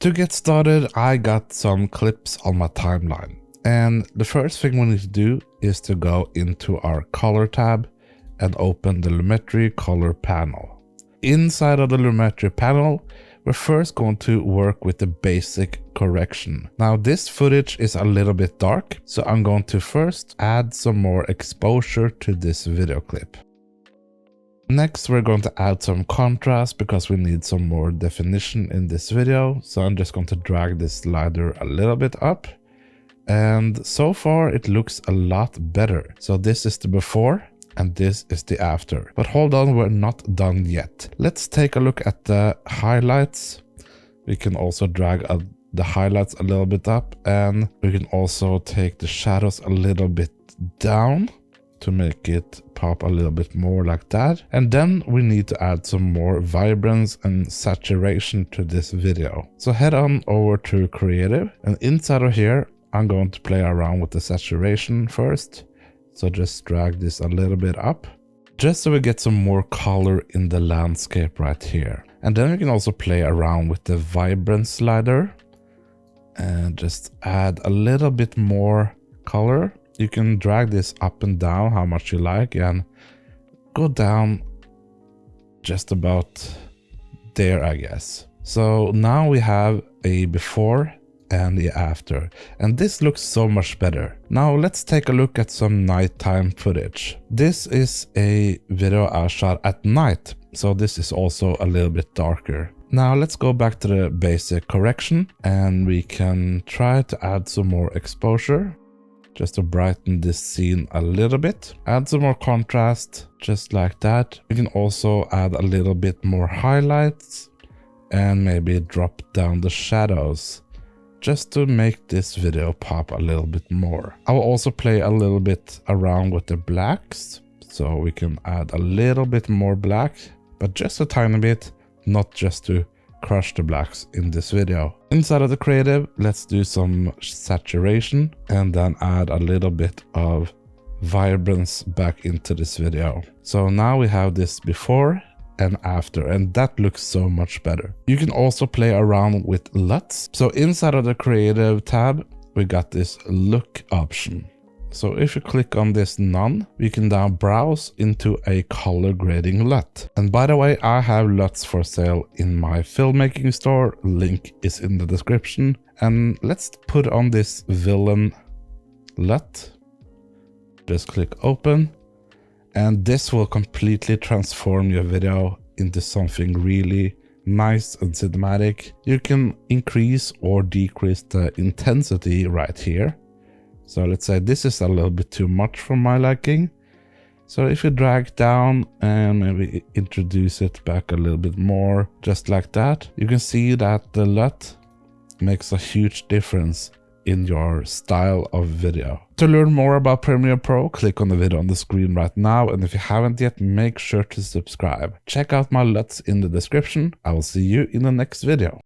To get started, I got some clips on my timeline. And the first thing we need to do is to go into our color tab and open the lumetri color panel. Inside of the lumetri panel, we're first going to work with the basic correction. Now this footage is a little bit dark, so I'm going to first add some more exposure to this video clip. Next, we're going to add some contrast because we need some more definition in this video. So I'm just going to drag this slider a little bit up. And so far it looks a lot better. So this is the before and this is the after. But hold on, we're not done yet. Let's take a look at the highlights. We can also drag the highlights a little bit up, and we can also take the shadows a little bit down to make it pop a little bit more like that. And then we need to add some more vibrance and saturation to this video. So head on over to creative, and inside of here, I'm going to play around with the saturation first. So just drag this a little bit up, just so we get some more color in the landscape right here. And then we can also play around with the vibrance slider and just add a little bit more color. You can drag this up and down how much you like and go down just about there, I guess. So now we have a before and the after, and this looks so much better. Now let's take a look at some nighttime footage. This is a video I shot at night, so this is also a little bit darker. Now let's go back to the basic correction, and we can try to add some more exposure just to brighten this scene a little bit. Add some more contrast, just like that. We can also add a little bit more highlights and maybe drop down the shadows, just to make this video pop a little bit more. I will also play a little bit around with the blacks, so we can add a little bit more black, but just a tiny bit, not just to crush the blacks in this video. Inside of the creative, let's do some saturation and then add a little bit of vibrance back into this video. So now we have this before and after, and that looks so much better. You can also play around with LUTs. So inside of the creative tab, we got this look option. So if you click on this none, we can now browse into a color grading LUT. And by the way, I have LUTs for sale in my filmmaking store. Link is in the description. And let's put on this villain LUT. Just click open. And this will completely transform your video into something really nice and cinematic. You can increase or decrease the intensity right here. So let's say this is a little bit too much for my liking. So if you drag down and maybe introduce it back a little bit more, just like that, you can see that the LUT makes a huge difference in your style of video. To learn more about Premiere Pro, click on the video on the screen right now, and if you haven't yet, make sure to subscribe. Check out my LUTs in the description. I will see you in the next video.